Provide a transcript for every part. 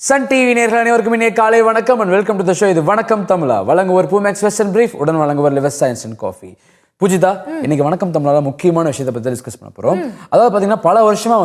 Sun TV நேயர்கள் அனைவருக்கும் இனிய காலை வணக்கம் and welcome to the show. இது வணக்கம் தமிழா வழங்குவர் பூமேக்ஸ் வெஸ்டர்ன் பிரீஃப் உடன் வழங்குவர் லிவஸ் சயின்ஸ் அண்ட் காஃபி. பூஜிதா, இன்னைக்கு வணக்கம் தமிழால முக்கியமான விஷயத்தை பற்றி டிஸ்கஸ் பண்ண போகிறோம். அதாவது பார்த்தீங்கன்னா பல வருஷமா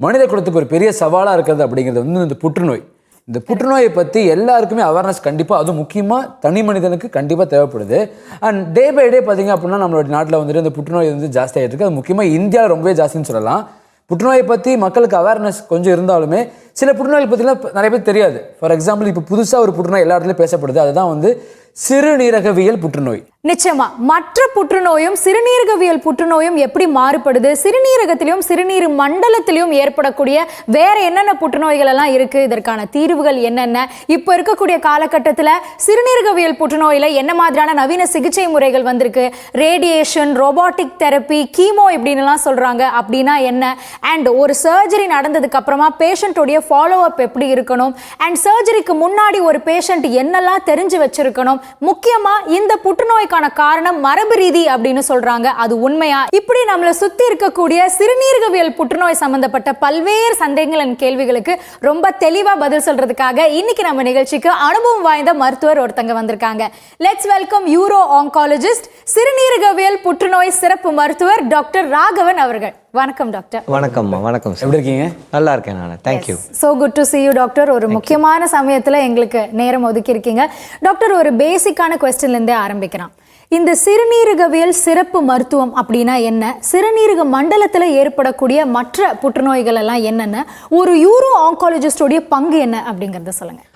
மனித குலத்துக்கு ஒரு பெரிய சவாலாக இருக்கிறது அப்படிங்கிறது இந்த புற்றுநோய். இந்த புற்றுநோயை பற்றி எல்லாருக்குமே அவேர்னஸ் கண்டிப்பாக, அதுவும் முக்கியமாக தனி மனிதனுக்கு கண்டிப்பாக தேவைப்படுது. அண்ட் டே பை டே பார்த்தீங்க அப்படின்னா நம்மளோட நாட்டில் இந்த புற்றுநோய் ஜாஸ்தி ஆகிட்டு இருக்கு. அது முக்கியமாக இந்தியாவில் ரொம்பவே ஜாஸ்தின்னு சொல்லலாம். புற்றுநோயை பற்றி மக்களுக்கு அவேர்னஸ் கொஞ்சம் இருந்தாலுமே சில புற்றுநோய் பற்றிலாம் நிறைய பேர் தெரியாது. ஃபார் எக்ஸாம்பிள், இப்போ புதுசாக ஒரு புற்றுநோய் எல்லா இடத்துலையும் பேசப்படுது. அதுதான் சிறுநீரகவியல் புற்றுநோய். நிச்சயமா மற்ற புற்றுநோயும் சிறுநீரகவியல் புற்றுநோயும் எப்படி மாறுபடுது, சிறுநீரகத்திலும் சிறுநீர் மண்டலத்திலும் ஏற்படக்கூடிய வேற என்னென்ன புற்றுநோய்கள் எல்லாம் இருக்கு, இதற்கான தீர்வுகள் என்னென்ன, இப்போ இருக்கக்கூடிய காலகட்டத்தில் சிறுநீரகவியல் புற்றுநோயில என்ன மாதிரியான நவீன சிகிச்சை முறைகள் வந்திருக்கு, ரேடியேஷன், ரோபோட்டிக் தெரப்பி, கீமோ இப்படின்னுலாம் சொல்றாங்க. அப்படின்னா என்ன, அண்ட் ஒரு சர்ஜரி நடந்ததுக்கு அப்புறமா பேஷண்ட்டோடைய ஃபாலோ அப் எப்படி இருக்கணும், அண்ட் சர்ஜரிக்கு முன்னாடி ஒரு பேஷண்ட் என்னெல்லாம் தெரிஞ்சு வச்சிருக்கணும், முக்கியமா இந்த புற்றுநோய் காரணம் மரபு ரீதி அப்படின்னு சொல்றாங்க. அது உண்மையா? இப்படி நம்மளை சுத்தி இருக்கக்கூடிய சிறுநீரகவியல் புற்றுநோய் சம்பந்தப்பட்ட பல்வேறு சந்தேகங்கள் அண்ட் கேள்விகளுக்கு ரொம்ப தெளிவா பதில் சொல்றதுக்காக இன்னைக்கு நம்ம நிகழ்ச்சிக்கு அனுபவம் வாய்ந்த மருத்துவர் ஒருத்தங்க வந்திருக்காங்க. லெட்ஸ் வெல்கம் யூரோ ஆன்காலஜிஸ்ட், சிறுநீரகவியல் புற்றுநோய் சிறப்பு மருத்துவர் டாக்டர் ராகவன் அவர்கள். வணக்கம் டாக்டர். வணக்கம்மா. வணக்கம். எப்படி இருக்கீங்க? நல்லா இருக்கேன் நான். Thank you. So good to see you doctor. ஒரு முக்கியமான சமயத்தில் எங்களுக்கு நேரம் ஒதுக்கி இருக்கீங்க டாக்டர். ஒரு பேசிக்கான கொஸ்டின்லேருந்தே ஆரம்பிக்கிறோம். இந்த சிறுநீரகவியல் சிறப்பு மருத்துவம் அப்படின்னா என்ன, சிறுநீரக மண்டலத்தில் ஏற்படக்கூடிய மற்ற புற்றுநோய்கள் எல்லாம் என்னென்ன, ஒரு யூரோ ஆன்காலஜிஸ்டோடைய பங்கு என்ன அப்படிங்கிறத சொல்லுங்கள்.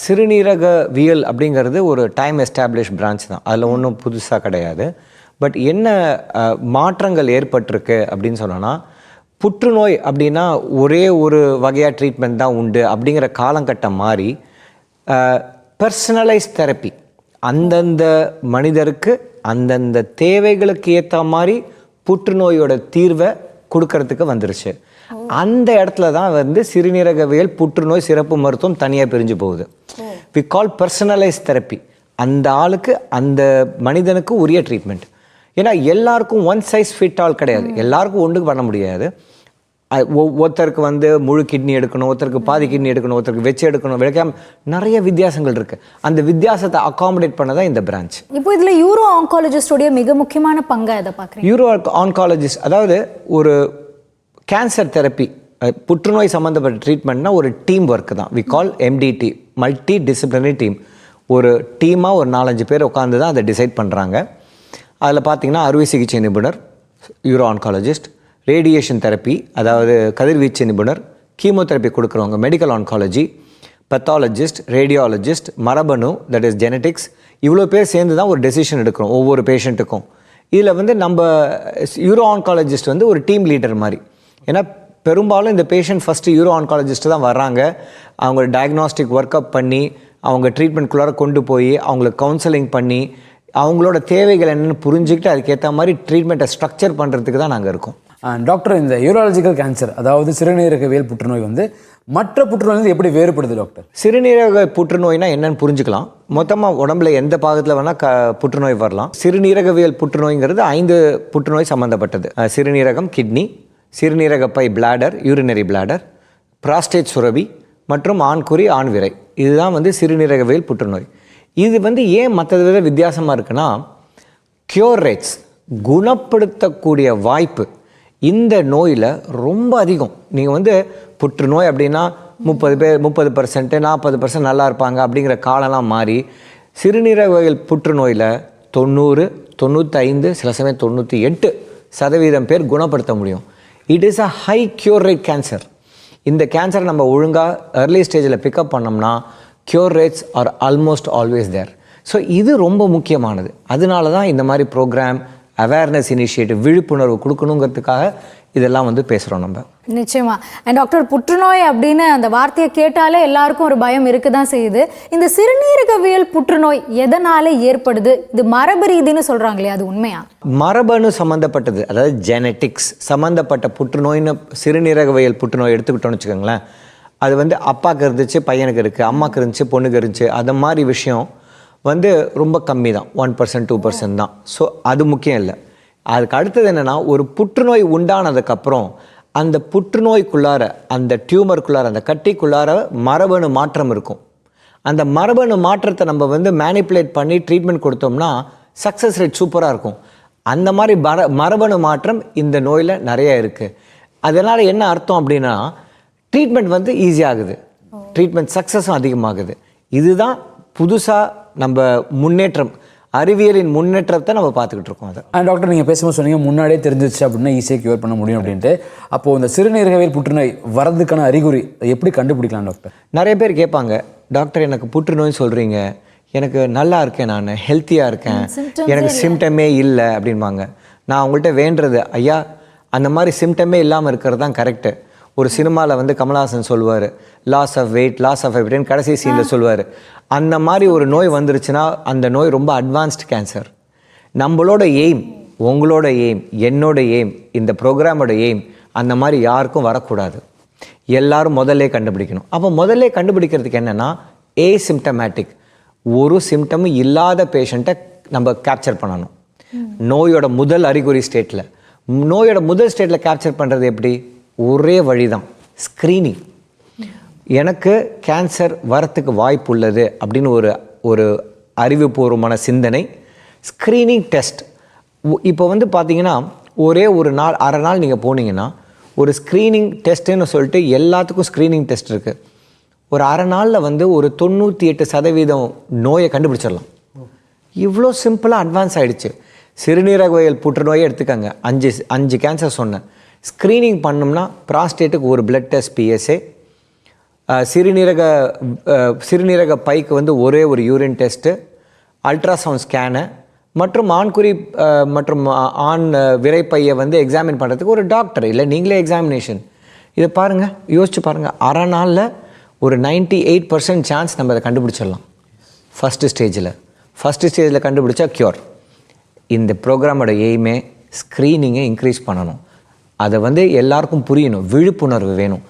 சிறுநீரகவியல் அப்படிங்கிறது ஒரு டைம் எஸ்டாப்ளிஷ் பிரான்ச் தான். அதில் ஒன்றும் புதுசாக கிடையாது. பட் என்ன மாற்றங்கள் ஏற்பட்டிருக்கு அப்படின்னு சொன்னோன்னா, புற்றுநோய் அப்படின்னா ஒரே ஒரு வகையாக ட்ரீட்மெண்ட் தான் உண்டு அப்படிங்கிற காலகட்டம் மாறி பர்சனலைஸ் தெரப்பி, அந்தந்த மனிதருக்கு அந்தந்த தேவைகளுக்கு ஏற்ற மாதிரி புற்றுநோயோட தீர்வை கொடுக்கறதுக்கு வந்துருச்சு. அந்த இடத்துல தான் சிறுநீரகவியல் புற்றுநோய் சிறப்பு மருத்துவம் தனியாக பிரிஞ்சு போகுது. We call personalise therapy. அந்த ஆளுக்கு அந்த மனிதனுக்கு உரிய ட்ரீட்மெண்ட். ஏன்னா எல்லாருக்கும் ஒன் சைஸ் ஃபிட் ஆல் கிடையாது. எல்லாருக்கும் ஒன்றுக்கு பண்ண முடியாது. ஒருத்தருக்கு முழு கிட்னி எடுக்கணும், ஒருத்தருக்கு பாதி கிட்னி எடுக்கணும், ஒருத்தருக்கு வச்சு எடுக்கணும், வைக்காம நிறைய வித்தியாசங்கள் இருக்கு. அந்த வித்தியாசத்தை அகாமடேட் பண்ணதான் இந்த பிரான்ச். இப்போ இதுல யூரோ ஆன்காலஜிஸ்டோடைய மிக முக்கியமான பங்கை இதை பார்க்குறேன். யூரோ ஆன்காலஜிஸ்ட் அதாவது ஒரு கேன்சர் தெரப்பி, புற்றுநோய் சம்மந்தப்பட்ட ட்ரீட்மெண்ட்னா ஒரு டீம் ஒர்க் தான். We call MDT, multi disciplinary team. ஒரு டீமாக ஒரு 4-5 பேர் உட்காந்து தான் அதை டிசைட் பண்ணுறாங்க. அதில் பார்த்தீங்கன்னா அறுவை சிகிச்சை நிபுணர் யூரோ ஆன்காலஜிஸ்ட், ரேடியேஷன் தெரப்பி அதாவது கதிர்வீச்சு நிபுணர், கீமோதெரப்பி கொடுக்குறவங்க மெடிக்கல் ஆன்காலஜி, பெத்தாலஜிஸ்ட், ரேடியாலஜிஸ்ட், மரபணு தட் இஸ் ஜெனட்டிக்ஸ், இவ்வளோ பேர் சேர்ந்து தான் ஒரு டெசிஷன் எடுக்கிறோம் ஒவ்வொரு பேஷண்ட்டுக்கும். இதில் நம்ம யூரோ ஆன்காலஜிஸ்ட் ஒரு டீம் லீடர் மாதிரி. ஏன்னா பெரும்பாலும் இந்த பேஷண்ட் ஃபஸ்ட்டு யூரோ ஆன்காலஜிஸ்ட்டு தான் வர்றாங்க. அவங்க டயக்னாஸ்டிக் ஒர்க்அப் பண்ணி அவங்க ட்ரீட்மெண்ட்குள்ளார கொண்டு போய் அவங்களுக்கு கவுன்சிலிங் பண்ணி அவங்களோட தேவைகள் என்னென்னு புரிஞ்சுக்கிட்டு அதுக்கேற்ற மாதிரி ட்ரீட்மெண்ட்டை ஸ்ட்ரக்சர் பண்ணுறதுக்கு தான் நாங்கள் இருக்கோம். டாக்டர், இந்த யூராலஜிக்கல் கேன்சர் அதாவது சிறுநீரகவியல் புற்றுநோய் மற்ற புற்றுநோய் எப்படி வேறுபடுது டாக்டர்? சிறுநீரக புற்றுநோய்னா என்னன்னு புரிஞ்சுக்கலாம். மொத்தமாக உடம்புல எந்த பாகத்தில் வேணால் புற்றுநோய் வரலாம். சிறுநீரகவியல் புற்றுநோய்ங்கிறது 5 புற்றுநோய் சம்மந்தப்பட்டது. சிறுநீரகம், கிட்னி, சிறுநீரகப்பை பிளாடர், யூரினரி பிளாடர், பிராஸ்டேட் சுரபி மற்றும் ஆண்குறி, ஆண்விரை. இதுதான் சிறுநீரகவியல் புற்றுநோய். இது ஏன் மற்றது விட வித்தியாசமாக இருக்குன்னா, க்யூர் ரேட்ஸ், குணப்படுத்தக்கூடிய வாய்ப்பு இந்த நோயில் ரொம்ப அதிகம். நீங்கள் புற்றுநோய் அப்படின்னா 30% 40% நல்லா இருப்பாங்க அப்படிங்கிற காலம்லாம் மாறி சிறுநீரகவியல் புற்றுநோயில் 90, 95, சில சமயம் 98% பேர் குணப்படுத்த முடியும். It is a high cure rate cancer. இந்த கேன்சரை நம்ம ஒழுங்காக ஏர்லி ஸ்டேஜில் பிக்கப் பண்ணோம்னா cure rates are almost always there. So இது ரொம்ப முக்கியமானது. அதனால தான் இந்த மாதிரி ப்ரோக்ராம், அவேர்னஸ் இனிஷியேட்டிவ், விழிப்புணர்வு கொடுக்கணுங்கிறதுக்காக இதெல்லாம் பேசுகிறோம் நம்ம. நிச்சயமா. அண்ட் டாக்டர், புற்றுநோய் அப்படின்னு அந்த வார்த்தையை கேட்டாலே எல்லாருக்கும் ஒரு பயம் இருக்க தான் செய்யுது. இந்த சிறுநீரகவியல் புற்றுநோய் எதனால ஏற்படுது, இது மரபு ரீதின்னு சொல்கிறாங்களே, அது உண்மையா? மரபணு சம்மந்தப்பட்டது, அதாவது ஜெனட்டிக்ஸ் சம்மந்தப்பட்ட புற்றுநோய்னு சிறுநீரகவியல் புற்றுநோய் எடுத்துக்கிட்டோன்னு வச்சுக்கோங்களேன். அது அப்பாவுக்கு இருந்துச்சு, பையனுக்கு இருக்குது, அம்மாவுக்கு இருந்துச்சு, பொண்ணுக்கு இருந்துச்சு. அது மாதிரி விஷயம் ரொம்ப கம்மி தான், 1% 2% தான். ஸோ அது முக்கியம் இல்லை. அதுக்கு அடுத்தது என்னென்னா, ஒரு புற்றுநோய் உண்டானதுக்கப்புறம் அந்த புற்றுநோய்க்குள்ளார, அந்த டியூமருக்குள்ளார, அந்த கட்டிக்குள்ளார மரபணு மாற்றம் இருக்கும். அந்த மரபணு மாற்றத்தை நம்ம வந்து மேனிப்புலேட் பண்ணி ட்ரீட்மெண்ட் கொடுத்தோம்னா சக்ஸஸ் ரேட் சூப்பராக இருக்கும். அந்த மாதிரி மரபணு மாற்றம் இந்த நோயில் நிறைய இருக்குது. அதனால் என்ன அர்த்தம் அப்படின்னா ட்ரீட்மெண்ட் வந்து ஈஸியாகுது, ட்ரீட்மெண்ட் சக்ஸஸும் அதிகமாகுது. இதுதான் புதுசாக நம்ம முன்னேற்றம், அறிவியலின் முன்னேற்றத்தை நம்ம பார்த்துக்கிட்டு இருக்கோம். அதை டாக்டர் நீங்கள் பேசும்போது சொன்னீங்க முன்னாடியே தெரிஞ்சிச்சு அப்படின்னா ஈஸியாக க்யூர் பண்ண முடியும் அப்படின்ட்டு. அப்போது இந்த சிறுநீரகவியல் புற்றுநோய் வரதுக்கான அறிகுறி எப்படி கண்டுபிடிக்கலாம் டாக்டர்? நிறைய பேர் கேட்பாங்க, டாக்டர் எனக்கு புற்றுநோய் சொல்கிறீங்க, எனக்கு நல்லா இருக்கேன், நான் ஹெல்த்தியாக இருக்கேன், எனக்கு சிம்டமே இல்லை அப்படின்பாங்க. நான் அவங்கள்ட்ட வேண்டுறது, ஐயா அந்த மாதிரி சிம்டமே இல்லாமல் இருக்கிறது தான் கரெக்டு. ஒரு சினிமாவில் வந்து கமல்ஹாசன் சொல்லுவார், loss of weight, loss of அப்படின்னு கடைசி சீனில் சொல்லுவார். அந்த மாதிரி ஒரு நோய் வந்துருச்சுன்னா அந்த நோய் ரொம்ப அட்வான்ஸ்டு கேன்சர். நம்மளோட எய்ம், உங்களோட எய்ம், என்னோட எய்ம், இந்த ப்ரோக்ராமோட எய்ம் அந்த மாதிரி யாருக்கும் வரக்கூடாது. எல்லாரும் முதல்ல கண்டுபிடிக்கணும். அப்போ முதல்ல கண்டுபிடிக்கிறதுக்கு என்னென்னா ஏசிம்டமேட்டிக், ஒரு சிம்டமும் இல்லாத பேஷண்ட்டை நம்ம கேப்சர் பண்ணணும். நோயோட முதல் அறிகுறி ஸ்டேட்டில், நோயோட முதல் ஸ்டேட்டில் கேப்சர் பண்ணுறது எப்படி? ஒரே வழி தான், ஸ்க்ரீனிங். எனக்கு கேன்சர் வரத்துக்கு வாய்ப்பு உள்ளது அப்படின்னு ஒரு அறிவுபூர்வமான சிந்தனை, ஸ்க்ரீனிங் டெஸ்ட். இப்போ வந்து பார்த்தீங்கன்னா ஒரே ஒரு நாள், அரை நாள் நீங்கள் போனீங்கன்னா ஒரு ஸ்க்ரீனிங் டெஸ்ட்டுன்னு சொல்லிட்டு எல்லாத்துக்கும் ஸ்க்ரீனிங் டெஸ்ட் இருக்குது. ஒரு அரை நாளில் வந்து ஒரு 98% நோயை கண்டுபிடிச்சிடலாம். இவ்வளோ சிம்பிளாக அட்வான்ஸ் ஆகிடுச்சு. சிறுநீரகவியல் புற்றுநோயை எடுத்துக்கங்க, 5 கேன்சர் சொன்னேன். ஸ்க்ரீனிங் பண்ணோம்னா ப்ராஸ்டேட்டுக்கு ஒரு பிளட் டெஸ்ட் PSA, சிறுநீரக பைக்கு வந்து ஒரே ஒரு யூரின் டெஸ்ட்டு, அல்ட்ராசவுண்ட் ஸ்கேனு மற்றும் ஆண்குறி மற்றும் ஆண் விரைப்பையை வந்து எக்ஸாமின் பண்ணுறதுக்கு ஒரு டாக்டர், இல்லை நீங்களே எக்ஸாமினேஷன். இதை பாருங்கள், யோசிச்சு பாருங்கள், அரை நாளில் ஒரு 98% சான்ஸ் நம்ம அதை கண்டுபிடிச்சிடலாம். ஃபஸ்ட்டு ஸ்டேஜில் கண்டுபிடிச்சா க்யூர். இந்த ப்ரோக்ராமோட எய்மே ஸ்க்ரீனிங்கை இன்க்ரீஸ் பண்ணணும். அதை வந்து எல்லாருக்கும் புரியணும், விழிப்புணர்வு வேணும்.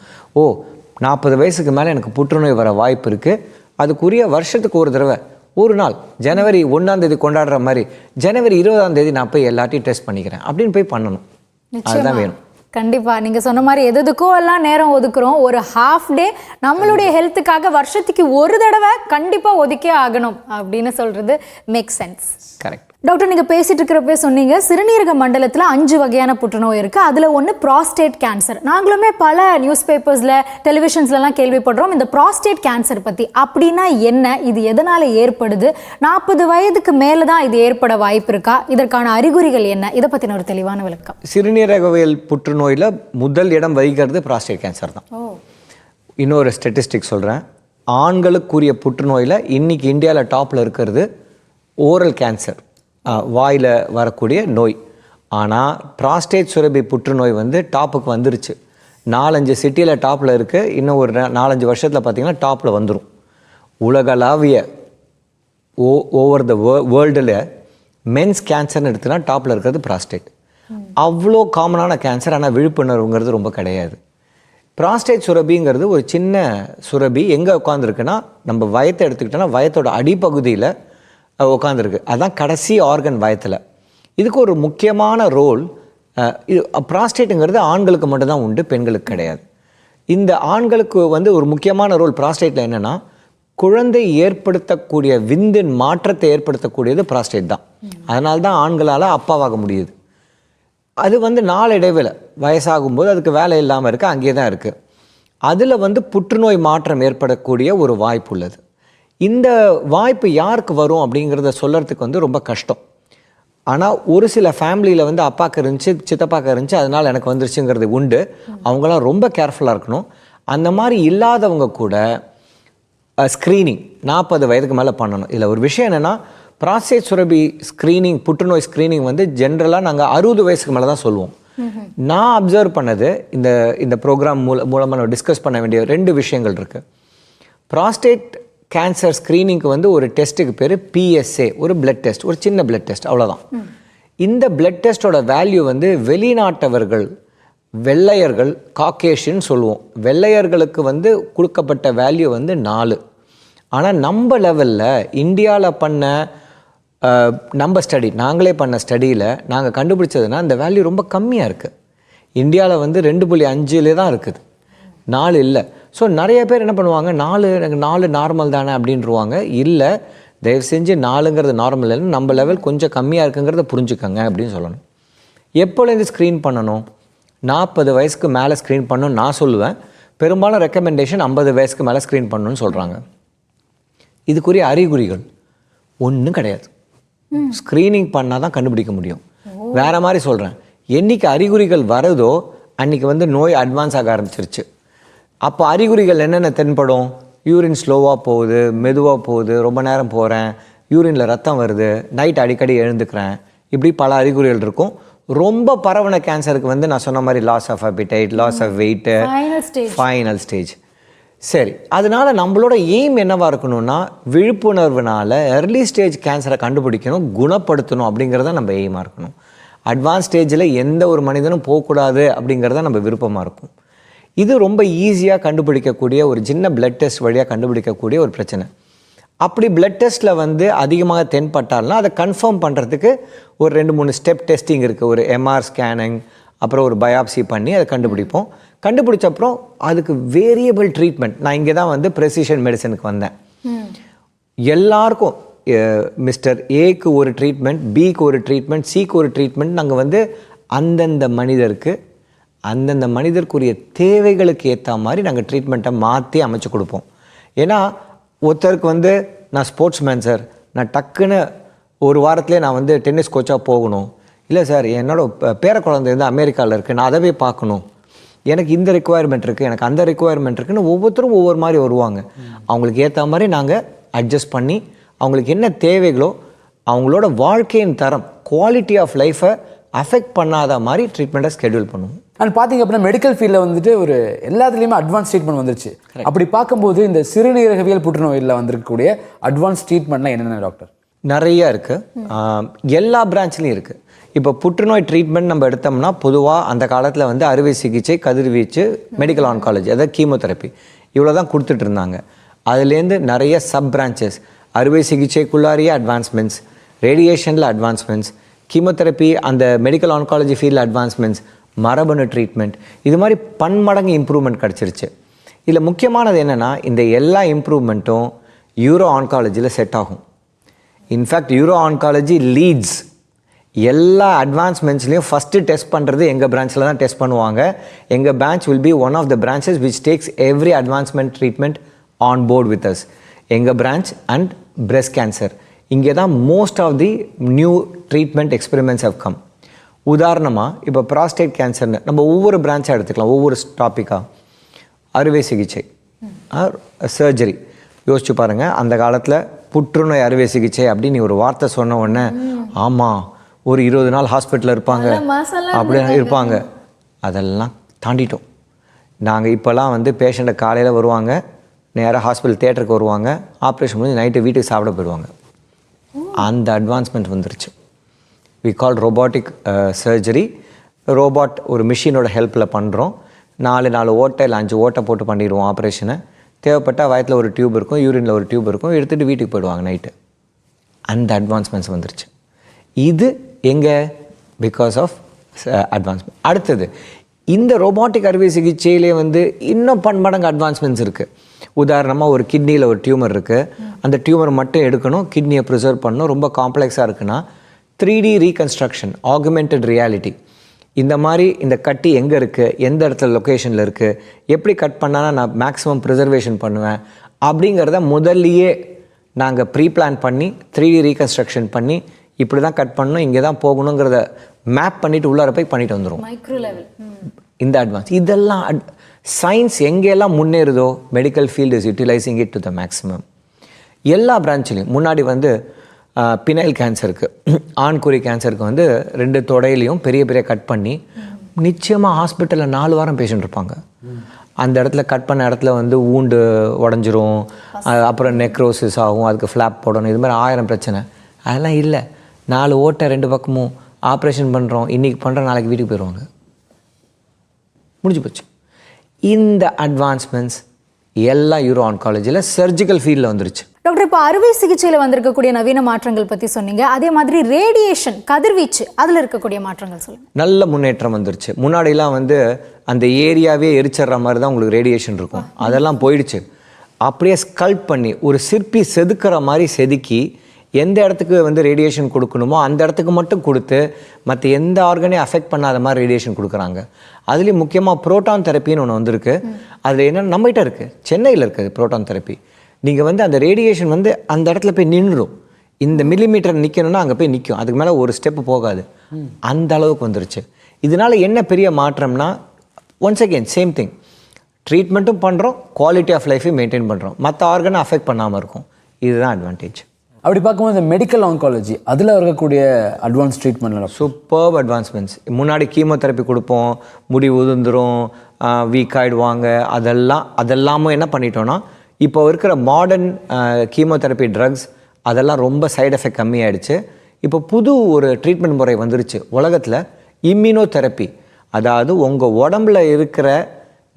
40 வயசுக்கு மேலே எனக்கு புற்றுநோய் வர வாய்ப்பு இருக்குது, அதுக்குரிய வருஷத்துக்கு ஒரு தடவை, ஒரு நாள் ஜனவரி 1 கொண்டாடுற மாதிரி ஜனவரி 20 நான் போய் எல்லாத்தையும் டெஸ்ட் பண்ணிக்கிறேன் அப்படின்னு போய் பண்ணணும். அதுதான் வேணும். கண்டிப்பா நீங்க சொன்ன மாதிரி எதுக்கோ எல்லாம் நேரம் ஒதுக்குறோம். ஒரு ஹாஃப் டே நம்மளுடைய ஹெல்த்துக்காக வருஷத்துக்கு ஒரு தடவை கண்டிப்பா ஒதுக்கே ஆகணும் அப்படின்னு சொல்றது மேக் சென்ஸ். கரெக்ட். டாக்டர், நீங்க பேசிட்டு இருக்கிறப்ப சொன்னீங்க சிறுநீரக மண்டலத்துல 5 வகையான புற்றுநோய் இருக்கு. அதுல ஒன்று ப்ராஸ்டேட் கேன்சர். நாங்களுமே பல நியூஸ் பேப்பர்ஸ்ல, டெலிவிஷன்ஸ்லாம் கேள்விப்படுறோம் இந்த ப்ராஸ்டேட் கேன்சர் பத்தி. அப்படின்னா என்ன, இது எதனால ஏற்படுது, 40 வயதுக்கு மேல தான் இது ஏற்பட வாய்ப்பு இருக்கா, இதற்கான அறிகுறிகள் என்ன, இதை பத்தின ஒரு தெளிவான விளக்கம். சிறுநீரகவியல் புற்றுநோயில் முதல் இடம் வகிக்கிறது ப்ராஸ்டேட் கேன்சர் தான். இன்னொரு ஸ்டெட்டிஸ்டிக் சொல்கிறேன், ஆண்களுக்குரிய புற்றுநோயில் இன்னைக்கு இந்தியாவில் டாப்பில் இருக்கிறது ஓரல் கேன்சர், வாயில் வரக்கூடிய நோய். ஆனால் ப்ராஸ்டேட் சுரபி புற்றுநோய் வந்து டாப்புக்கு வந்துருச்சு. 4-5 சிட்டியில் டாப்பில் இருக்குது. இன்னும் ஒரு 4-5 வருஷத்தில் பார்த்திங்கன்னா டாப்பில் வந்துடும். உலகளாவிய ஓவர் த வேர்ல்டில் மென்ஸ் கேன்சர்னு எடுத்துனா டாப்பில் இருக்கிறது ப்ராஸ்டேட். அவ்வளோ காமனான கேன்சர், ஆனால் விழிப்புணர்வுங்கிறது ரொம்ப கிடையாது. ப்ராஸ்டேட் சுரபிங்கிறது ஒரு சின்ன சுரபி. எங்கே உட்காந்துருக்குன்னா நம்ம வயத்தை எடுத்துக்கிட்டோன்னா வயத்தோட அடிப்பகுதியில் உட்காந்துருக்கு. அதுதான் கடைசி ஆர்கன் வயத்தில். இதுக்கு ஒரு முக்கியமான ரோல், இது ப்ராஸ்டேட்டுங்கிறது ஆண்களுக்கு மட்டும்தான் உண்டு, பெண்களுக்கு கிடையாது. இந்த ஆண்களுக்கு வந்து ஒரு முக்கியமான ரோல் ப்ராஸ்டேட்டில் என்னென்னா, குழந்தை ஏற்படுத்தக்கூடிய விந்தின் மாற்றத்தை ஏற்படுத்தக்கூடியது ப்ராஸ்டேட் தான். அதனால தான் ஆண்களால் அப்பாவாக முடியுது. அது வந்து நாளடைவில் வயசாகும்போது அதுக்கு வேலை இல்லாமல் இருக்குது, அங்கேயே தான் இருக்குது. அதில் வந்து புற்றுநோய் மாற்றம் ஏற்படக்கூடிய ஒரு வாய்ப்பு உள்ளது. இந்த வாய்ப்பு யாருக்கு வரும் அப்படிங்கிறத சொல்கிறதுக்கு வந்து ரொம்ப கஷ்டம். ஆனால் ஒரு சில ஃபேமிலியில் வந்து அப்பாவுக்கு இருந்துச்சு, சித்தப்பாவுக்கு இருந்துச்சு, அதனால் எனக்கு வந்துருச்சுங்கிறது உண்டு. அவங்களாம் ரொம்ப கேர்ஃபுல்லாக இருக்கணும். அந்த மாதிரி இல்லாதவங்க கூட ஸ்க்ரீனிங் 40 வயதுக்கு மேலே பண்ணணும். இதில் ஒரு விஷயம் என்னென்னா, ப்ராஸ்டேட் சுரபி ஸ்க்ரீனிங், புற்றுநோய் ஸ்க்ரீனிங் வந்து ஜென்ரலாக நாங்கள் 60 வயசுக்கு மேலே தான் சொல்லுவோம். நான் அப்சர்வ் பண்ணது, இந்த ப்ரோக்ராம் மூலமாக நம்ம டிஸ்கஸ் பண்ண வேண்டிய 2 விஷயங்கள் இருக்குது. ப்ராஸ்டேட் கேன்சர் ஸ்க்ரீனிங்க்கு வந்து ஒரு டெஸ்ட்டுக்கு பேர் PSA, ஒரு பிளட் டெஸ்ட், ஒரு சின்ன பிளட் டெஸ்ட், அவ்வளோதான். இந்த பிளட் டெஸ்ட்டோட வேல்யூ வந்து வெளிநாட்டவர்கள், வெள்ளையர்கள், காக்கேஷியன் சொல்லுவோம், வெள்ளையர்களுக்கு வந்து கொடுக்கப்பட்ட வேல்யூ வந்து 4. ஆனால் நம்ம லெவலில் இந்தியாவில் பண்ண நம்ம ஸ்டடி, நாங்களே பண்ண ஸ்டடியில் நாங்கள் கண்டுபிடிச்சதுன்னா இந்த வேல்யூ ரொம்ப கம்மியாக இருக்குது. இந்தியாவில் வந்து 2.5 தான் இருக்குது, 4 இல்லை. ஸோ நிறைய பேர் என்ன பண்ணுவாங்க, 4 நார்மல் தானே அப்படின்றவாங்க. இல்லை, தயவு செஞ்சு 4ங்கிறது நார்மல் இல்லைன்னு நம்ம லெவல் கொஞ்சம் கம்மியாக இருக்குங்கிறத புரிஞ்சுக்கோங்க அப்படின்னு சொல்லணும். எப்போலேருந்து ஸ்க்ரீன் பண்ணணும்? 40 வயசுக்கு மேலே ஸ்க்ரீன் பண்ணணும்னு நான் சொல்லுவேன். பெரும்பாலும் ரெக்கமெண்டேஷன் 50 வயசுக்கு மேலே ஸ்க்ரீன் பண்ணணும்னு சொல்கிறாங்க. இதுக்குரிய அறிகுறிகள் ஒன்றும் கிடையாது. ஸ்க்ரீனிங் பண்ணால் தான் கண்டுபிடிக்க முடியும். வேற மாதிரி சொல்கிறேன், என்னைக்கு அறிகுறிகள் வருதோ அன்றைக்கி வந்து நோய் அட்வான்ஸ் ஆக ஆரம்பிச்சிருச்சு. அப்போ அறிகுறிகள் என்னென்ன தென்படும்? யூரின் ஸ்லோவாக போகுது, மெதுவாக போகுது, ரொம்ப நேரம் போகிறேன், யூரினில் ரத்தம் வருது, நைட் அடிக்கடி எழுந்துக்கிறேன், இப்படி பல அறிகுறிகள் இருக்கும். ரொம்ப பரவன கேன்சருக்கு வந்து நான் சொன்ன மாதிரி loss of appetite, loss of weight, final stage. சரி, அதனால நம்மளோட எய்ம் என்னவா இருக்கணும்னா, விழிப்புணர்வுனால எர்லி ஸ்டேஜ் கேன்சரை கண்டுபிடிக்கணும், குணப்படுத்தணும் அப்படிங்கிறத நம்ம எய்மாக இருக்கணும். அட்வான்ஸ் ஸ்டேஜில் எந்த ஒரு மனிதனும் போகக்கூடாது அப்படிங்கிறத நம்ம விருப்பமாக இருக்கும். இது ரொம்ப ஈஸியாக கண்டுபிடிக்கக்கூடிய ஒரு சின்ன பிளட் டெஸ்ட் வழியாக கண்டுபிடிக்கக்கூடிய ஒரு பிரச்சனை. அப்படி பிளட் டெஸ்ட்டில் வந்து அதிகமாக தென்பட்டால்னா அதை கன்ஃபார்ம் பண்ணுறதுக்கு ஒரு 2-3 ஸ்டெப் டெஸ்டிங் இருக்குது. ஒரு எம்ஆர் ஸ்கேனிங், அப்புறம் ஒரு பயாப்சி பண்ணி அதை கண்டுபிடிப்போம். கண்டுபிடிச்ச அப்புறம் அதுக்கு வேரியபிள் ட்ரீட்மெண்ட். நான் இங்கே தான் வந்து ப்ரெசிஷன் மெடிசனுக்கு வந்தேன். எல்லாருக்கும் மிஸ்டர் ஏக்கு ஒரு ட்ரீட்மெண்ட், பிக்கு ஒரு ட்ரீட்மெண்ட், சிக்கு ஒரு ட்ரீட்மெண்ட். நாங்கள் வந்து அந்தந்த மனிதருக்குரிய தேவைகளுக்கு ஏற்ற மாதிரி நாங்கள் ட்ரீட்மெண்ட்டை மாற்றி அமைச்சு கொடுப்போம். ஏன்னா ஒருத்தருக்கு வந்து நான் ஸ்போர்ட்ஸ் மேன் சார், நான் டக்குன்னு ஒரு வாரத்துலேயே நான் வந்து டென்னிஸ் கோச்சாக போகணும். இல்லை சார், என்னோட பேர குழந்தை வந்து அமெரிக்காவில் இருக்குது, நான் அதை போய் பார்க்கணும், எனக்கு இந்த ரெக்குவயர்மெண்ட் இருக்குது, எனக்கு அந்த ரெக்குவயர்மெண்ட் இருக்குன்னு ஒவ்வொருத்தரும் ஒவ்வொரு மாதிரி வருவாங்க. அவங்களுக்கு ஏற்ற மாதிரி நாங்கள் அட்ஜஸ்ட் பண்ணி அவங்களுக்கு என்ன தேவைகளோ அவங்களோட வாழ்க்கையின் தரம், குவாலிட்டி ஆஃப் லைஃப்பை அஃபெக்ட் பண்ணாத மாதிரி ட்ரீட்மெண்ட்டை ஸ்கெடியூல் பண்ணுவோம். அண்ட் பார்த்தீங்க அப்படின்னா மெடிக்கல் ஃபீல்டில் வந்துட்டு ஒரு எல்லாத்துலேயுமே அட்வான்ஸ் ட்ரீட்மெண்ட் வந்துருச்சு. அப்படி பார்க்கும்போது இந்த சிறுநீரகவியல் புற்றுநோயில் வந்திருக்கக்கூடிய அட்வான்ஸ் ட்ரீட்மெண்ட்லாம் என்னென்ன டாக்டர்? நிறையா இருக்குது, எல்லா பிரான்ச்லேயும் இருக்குது. இப்போ புற்றுநோய் ட்ரீட்மெண்ட் நம்ம எடுத்தோம்னா பொதுவாக அந்த காலத்தில் வந்து அறுவை சிகிச்சை, கதிர்வீச்சு, மெடிக்கல் ஆன்காலஜி, அதாவது கீமோதெரப்பி, இவ்வளோ தான் கொடுத்துட்டு இருந்தாங்க. அதுலேருந்து நிறைய சப் பிரான்ச்சஸ், அறுவை சிகிச்சைக்குள்ளாரிய அட்வான்ஸ்மெண்ட்ஸ், ரேடியேஷனில் அட்வான்ஸ்மெண்ட்ஸ், கீமோதெரப்பி, அந்த மெடிக்கல் ஆன்காலஜி ஃபீல்டில் அட்வான்ஸ்மெண்ட்ஸ், மரபணு ட்ரீட்மெண்ட், இது மாதிரி பன்மடங்கு இம்ப்ரூவ்மெண்ட் கிடச்சிருச்சு. இதில் முக்கியமானது என்னென்னா, இந்த எல்லா இம்ப்ரூவ்மெண்ட்டும் யூரோ ஆன்காலஜியில் செட் ஆகும். இன்ஃபேக்ட் யூரோ ஆன்காலஜி லீட்ஸ் எல்லா அட்வான்ஸ்மெண்ட்ஸ்லையும் ஃபஸ்ட்டு டெஸ்ட் பண்ணுறது எங்கள் பிரான்ச்சில் தான் டெஸ்ட் பண்ணுவாங்க. எங்கள் branch will be one of the branches which takes every advancement treatment on board with us. எங்கள் பிரான்ச் அண்ட் பிரெஸ்ட் கேன்சர், இங்கே தான் most of the new treatment experiments how come. உதாரணமாக இப்போ ப்ராஸ்டேட் கேன்சர்னு நம்ம ஒவ்வொரு பிரான்ச்சாக எடுத்துக்கலாம், ஒவ்வொரு டாப்பிக்காக. அறுவை சிகிச்சை, சர்ஜரி, யோசிச்சு பாருங்கள். அந்த காலத்தில் புற்றுநோய் அறுவை சிகிச்சை அப்படின்னு ஒரு வார்த்தை சொன்ன உடனே ஆமாம் ஒரு 20 நாள் ஹாஸ்பிட்டலில் இருப்பாங்க அப்படி இருப்பாங்க. அதெல்லாம் தாண்டிட்டோம். நாங்கள் இப்போல்லாம் வந்து பேஷண்ட்டை காலையில் வருவாங்க, நேராக ஹாஸ்பிட்டல் தியேட்டருக்கு வருவாங்க, ஆப்ரேஷன் முடிஞ்சு நைட்டு வீட்டுக்கு சாப்பிட போயிடுவாங்க. அந்த அட்வான்ஸ்மெண்ட் வந்துருச்சு. We call robotic surgery. Robot ஒரு மிஷினோட ஹெல்ப்பில் பண்ணுறோம். 4 ஓட்டை இல்லை 5 ஓட்டை போட்டு பண்ணிடுவோம் ஆப்ரேஷனை. தேவைப்பட்டால் வயத்தில் ஒரு டியூப் இருக்கும், யூரினில் ஒரு டியூப் இருக்கும், எடுத்துகிட்டு வீட்டுக்கு போயிடுவாங்க நைட்டு. அந்த அட்வான்ஸ்மெண்ட்ஸ் வந்துருச்சு. இது எங்கே? Because of advancement. அடுத்தது, இந்த ரோபாட்டிக் அறுவை சிகிச்சையிலே வந்து இன்னும் பன்மடங்கு அட்வான்ஸ்மெண்ட்ஸ் இருக்குது. உதாரணமாக ஒரு கிட்னியில் ஒரு டியூமர் இருக்குது, அந்த டியூமர் மட்டும் எடுக்கணும், கிட்னியை ப்ரிசர்வ் பண்ணணும், ரொம்ப காம்ப்ளெக்ஸாக இருக்குன்னா 3D ரீகன்ஸ்ட்ரக்ஷன், ஆகுமெண்டட் ரியாலிட்டி, இந்த மாதிரி இந்த கட்டி எங்கே இருக்குது, எந்த இடத்துல லொக்கேஷனில் இருக்குது, எப்படி கட் பண்ணால் நான் மேக்ஸிமம் ப்ரிசர்வேஷன் பண்ணுவேன் அப்படிங்கிறத முதல்லையே நாங்கள் ப்ரீ பிளான் பண்ணி 3D ரீகன்ஸ்ட்ரக்ஷன் பண்ணி இப்படி தான் கட் பண்ணணும், இங்கே தான் போகணுங்கிறத மேப் பண்ணிவிட்டு உள்ளார போய் பண்ணிட்டு வந்துடுவோம். மைக்ரோ லெவல் இந்த அட்வான்ஸ் இதெல்லாம் சயின்ஸ் எங்கெல்லாம் முன்னேறுதோ medical field is utilizing it to the maximum. எல்லா பிரான்ச்லேயும் முன்னாடி வந்து பினைல் கேன்சருக்கு, ஆண்குறி கேன்சருக்கு வந்து 2 தொடையிலையும் பெரிய பெரிய கட் பண்ணி நிச்சயமாக ஹாஸ்பிட்டலில் 4 வாரம் பேஷண்ட் இருப்பாங்க. அந்த இடத்துல கட் பண்ண இடத்துல வந்து ஊண்டு உடஞ்சிரும், அப்புறம் நெக்ரோசிஸ் ஆகும், அதுக்கு ஃப்ளாப் போடணும், இது மாதிரி 1000 பிரச்சனை. அதெல்லாம் இல்லை. 4 ஓட்டை 2 பக்கமும் ஆப்ரேஷன் பண்ணுறோம், இன்றைக்கி பண்ணுறோம், நாளைக்கு வீட்டுக்கு போயிடுவாங்க, முடிஞ்சு போச்சு. இந்த அட்வான்ஸ்மெண்ட்ஸ் எல்லாம் யூரோ ஆன்காலஜியில் சர்ஜிக்கல் ஃபீல்டில் வந்துருச்சு. டாக்டர், இப்போ அறுவை சிகிச்சையில் வந்திருக்கக்கூடிய நவீன மாற்றங்கள் பற்றி சொன்னீங்க. அதே மாதிரி ரேடியேஷன், கதிர்வீச்சு, அதில் இருக்கக்கூடிய மாற்றங்கள் சொல்லுங்கள். நல்ல முன்னேற்றம் வந்துருச்சு. முன்னாடிலாம் வந்து அந்த ஏரியாவே எரிச்சிட்ற மாதிரி தான் உங்களுக்கு ரேடியேஷன் இருக்கும். அதெல்லாம் போயிடுச்சு. அப்படியே ஸ்கல்ப் பண்ணி ஒரு சிற்பி செதுக்கிற மாதிரி செதுக்கி எந்த இடத்துக்கு வந்து ரேடியேஷன் கொடுக்கணுமோ அந்த இடத்துக்கு மட்டும் கொடுத்து மற்ற எந்த ஆர்கனையும் அஃபெக்ட் பண்ணாத மாதிரி ரேடியேஷன் கொடுக்குறாங்க. அதுலேயும் முக்கியமாக ப்ரோட்டான் தெரப்பின்னு ஒன்று வந்திருக்கு. அதில் என்னென்ன நம்மகிட்ட இருக்குது, சென்னையில் இருக்குது ப்ரோட்டான் தெரப்பி. நீங்கள் வந்து அந்த ரேடியேஷன் வந்து அந்த இடத்துல போய் நின்றுடும். இந்த மில்லிமீட்டர் நிற்கணும்னா அங்கே போய் நிற்கும். அதுக்கு மேலே ஒரு ஸ்டெப்பு போகாது. அந்த அளவுக்கு வந்துருச்சு. இதனால் என்ன பெரிய மாற்றம்னா, ஒன்ஸ் அகெயின் சேம் திங், ட்ரீட்மெண்ட்டும் பண்ணுறோம், குவாலிட்டி ஆஃப் லைஃபையும் மெயின்டைன் பண்ணுறோம், மற்ற ஆர்கனை அஃபெக்ட் பண்ணாமல் இருக்கும். இதுதான் அட்வான்டேஜ். அப்படி பார்க்கும்போது இந்த மெடிக்கல் ஆன்காலஜி அதில் இருக்கக்கூடிய அட்வான்ஸ் ட்ரீட்மெண்ட் சூப்பர் அட்வான்ஸ்மெண்ட்ஸ். முன்னாடி கீமோதெரப்பி கொடுப்போம், முடி உதிர்ந்துடும், வீக் ஆகிடுவாங்க. அதெல்லாமும் என்ன பண்ணிட்டோன்னா, இப்போ இருக்கிற மாடர்ன் கீமோதெரப்பி ட்ரக்ஸ் அதெல்லாம் ரொம்ப சைடு எஃபெக்ட் கம்மியாயிடுச்சு. இப்போ புது ஒரு ட்ரீட்மெண்ட் முறை வந்துருச்சு உலகத்தில், இம்யூனோதெரப்பி. அதாவது உங்கள் உடம்புல இருக்கிற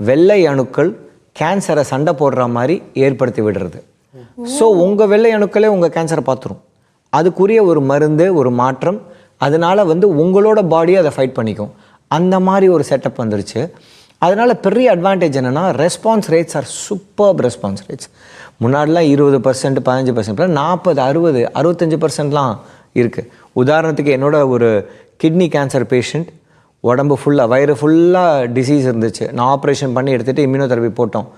வெள்ளை அணுக்கள் கேன்சரை சண்டை போடுற மாதிரி ஏற்படுத்தி விடுறது. ஸோ உங்கள் வெள்ளை அணுக்களே உங்கள் கேன்சரை பார்த்துரும். அதுக்குரிய ஒரு மருந்து, ஒரு மாற்றம். அதனால் வந்து உங்களோட பாடியை அதை ஃபைட் பண்ணிக்கும். அந்த மாதிரி ஒரு செட்டப் வந்துருச்சு. அதனால் பெரிய அட்வான்டேஜ் என்னென்னா, response rates are super response rates. முன்னாடிலாம் 20%, 15%, 40, 60, 65%லாம் இருக்குது. உதாரணத்துக்கு என்னோட ஒரு கிட்னி கேன்சர் பேஷண்ட், உடம்பு ஃபுல்லாக, வயிறு ஃபுல்லாக டிசீஸ் இருந்துச்சு. நான் ஆப்ரேஷன் பண்ணி எடுத்துகிட்டு இம்யூனோதெரப்பி போட்டோம்.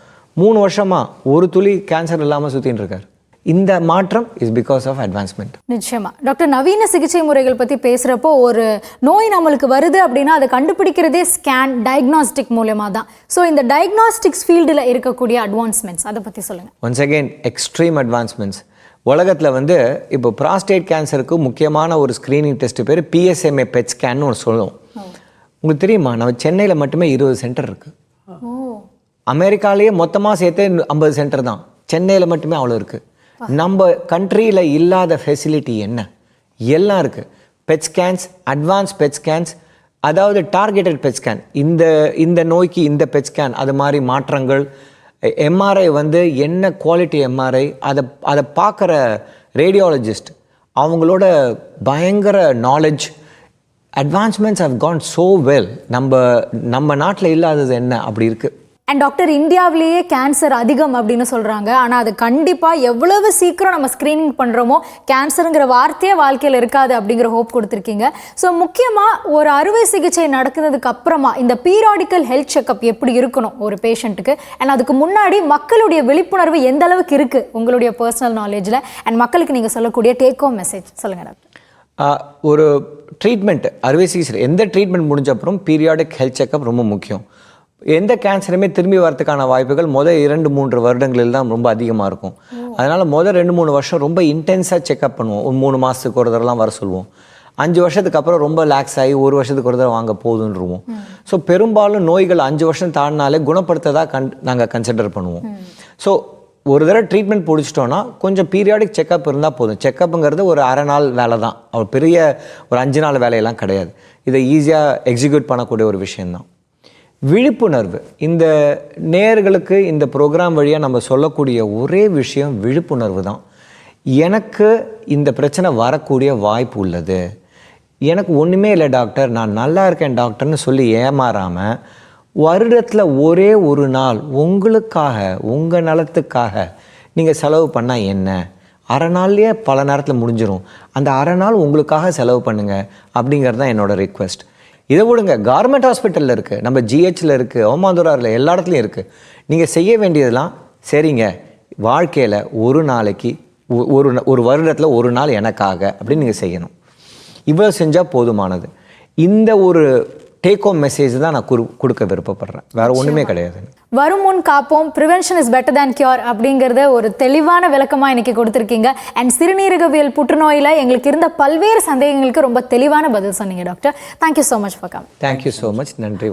3 வருஷமாக ஒரு துளி கேன்சர் இல்லாமல் சுற்றின்னு இருக்கார். இந்த மாற்றம் இஸ் பிகாஸ் ஆஃப் அட்வான்ஸ்மெண்ட். நிச்சயமா டாக்டர், நவீன சிகிச்சை முறைகள் பற்றி பேசுகிறப்போ ஒரு நோய் நம்மளுக்கு வருது அப்படின்னா அதை கண்டுபிடிக்கிறதே ஸ்கேன், டயக்னாஸ்டிக் மூலமாக தான். ஸோ இந்த டயக்னாஸ்டிக்ஸ் ஃபீல்டில் இருக்கக்கூடிய அட்வான்ஸ்மெண்ட்ஸ் அதை பற்றி சொல்லுங்கள். Once again extreme advancements. உலகத்தில் வந்து இப்போ ப்ராஸ்டேட் கேன்சருக்கு முக்கியமான ஒரு ஸ்க்ரீனிங் டெஸ்ட் பேர் PSMA PET ஸ்கேன்னு ஒன்று சொல்லுவோம். உங்களுக்கு தெரியுமா, நம்ம சென்னையில் மட்டுமே 20 சென்டர் இருக்குது. அமெரிக்காலேயே மொத்தமாக சேர்த்தே 50 சென்டர் தான். சென்னையில் மட்டுமே அவ்வளோ இருக்குது. நம்ம கண்ட்ரியில் இல்லாத ஃபெசிலிட்டி என்ன? எல்லாம் இருக்குது. PET scans, advance PET scans, அதாவது டார்கெட்டட் பெட் ஸ்கேன். இந்த நோய்க்கு இந்த பெட் ஸ்கேன், அது மாதிரி மாற்றங்கள். எம்ஆர்ஐ வந்து என்ன குவாலிட்டி எம்ஆர்ஐ, அதை பார்க்குற ரேடியாலஜிஸ்ட் அவங்களோட பயங்கர knowledge. Advancements have gone so well. நம்ம நாட்டில் இல்லாதது என்ன அப்படி இருக்குது. அண்ட் டாக்டர், இந்தியாவிலேயே கேன்சர் அதிகம் அப்படின்னு சொல்கிறாங்க. ஆனால் அது கண்டிப்பாக எவ்வளவு சீக்கிரம் நம்ம ஸ்க்ரீனிங் பண்ணுறோமோ கேன்சருங்கிற வார்த்தையே வாழ்க்கையில் இருக்காது அப்படிங்கிற ஹோப் கொடுத்துருக்கீங்க. ஸோ முக்கியமாக ஒரு அறுவை சிகிச்சை நடக்கிறதுக்கு அப்புறமா இந்த பீரியாடிக்கல் ஹெல்த் செக்அப் எப்படி இருக்கணும் ஒரு பேஷண்ட்டுக்கு, அண்ட் அதுக்கு முன்னாடி மக்களுடைய விழிப்புணர்வு எந்த அளவுக்கு இருக்குது உங்களுடைய பர்சனல் நாலேஜில், அண்ட் மக்களுக்கு நீங்கள் சொல்லக்கூடிய டேக் ஹோம் மெசேஜ் சொல்லுங்கள் டாக்டர். ஒரு ட்ரீட்மெண்ட், அறுவை சிகிச்சை எந்த ட்ரீட்மெண்ட் முடிஞ்ச அப்புறம் பீரியாடிக் ஹெல்த் செக்அப் ரொம்ப முக்கியம். எந்த கேன்சருமே திரும்பி வரதுக்கான வாய்ப்புகள் முதல் 2-3 வருடங்களில் தான் ரொம்ப அதிகமாக இருக்கும். அதனால் முதல் 2-3 வருஷம் ரொம்ப இன்டென்ஸாக செக்அப் பண்ணுவோம். ஒரு 3 மாதத்துக்கு ஒரு தடவைலாம் வர சொல்லுவோம். 5 வருஷத்துக்கு அப்புறம் ரொம்ப ரிலாக்ஸ் ஆகி 1 வருஷத்துக்கு ஒரு தடவை வாங்க போதுன்னுருவோம். ஸோ பெரும்பாலும் நோய்கள் 5 வருஷம் தாண்டினாலே குணப்படுத்ததாக நாங்கள் கன்சிடர் பண்ணுவோம். ஸோ ஒரு தடவை ட்ரீட்மெண்ட் பிடிச்சிட்டோன்னா கொஞ்சம் பீரியாடிக் செக்அப் இருந்தால் போதும். செக்கப்புங்கிறது ஒரு அரை நாள் வேலை தான். ஒரு பெரிய ஒரு 5 நாள் வேலையெல்லாம் கிடையாது. இதை ஈஸியாக எக்ஸிக்யூட் பண்ணக்கூடிய ஒரு விஷயந்தான். விழிப்புணர்வு. இந்த நேயர்களுக்கு இந்த ப்ரோக்ராம் வழியாக நம்ம சொல்லக்கூடிய ஒரே விஷயம் விழிப்புணர்வு தான். எனக்கு இந்த பிரச்சனை வரக்கூடிய வாய்ப்பு உள்ளது, எனக்கு ஒன்றுமே இல்லை டாக்டர், நான் நல்லா இருக்கேன் டாக்டர்னு சொல்லி ஏமாறாமல் வருடத்தில் ஒரே ஒரு நாள் உங்களுக்காக, உங்கள் நலத்துக்காக நீங்கள் செலவு பண்ணால் என்ன, அரை நாள்லேயே பல நேரத்தில் முடிஞ்சிடும். அந்த அரை நாள் உங்களுக்காக செலவு பண்ணுங்கள் அப்படிங்கிறது தான் என்னோடய ரிக்வெஸ்ட். இதை விடுங்க, கவர்மெண்ட் ஹாஸ்பிட்டலில் இருக்குது, நம்ம GHல இருக்குது, ஓமாந்தூராரில், எல்லா இடத்துலையும் இருக்குது. நீங்கள் செய்ய வேண்டியதெல்லாம் சரிங்க, வாழ்க்கையில் ஒரு நாளைக்கு ஒரு வருடத்தில் ஒரு நாள் எனக்காக அப்படின்னு நீங்கள் செய்யணும். இவ்வளோ செஞ்சால் போதுமானது. இந்த ஒரு டேக் ஹோம் மெசேஜ் தான் நான் கொடுக்க விருப்பப்படுறேன். வேற ஒன்றுமே கிடையாது. வரும் முன் காப்போம், prevention is better than cure அப்படிங்கிறத ஒரு தெளிவான விளக்கமாக இன்னைக்கு கொடுத்துருக்கீங்க. அண்ட் சிறுநீரகவியல் புற்றுநோயில் எங்களுக்கு இருந்த பல்வேறு சந்தேகங்களுக்கு ரொம்ப தெளிவான பதில் சொன்னீங்க doctor. Thank you so much for come. Thank you so much. நன்றி.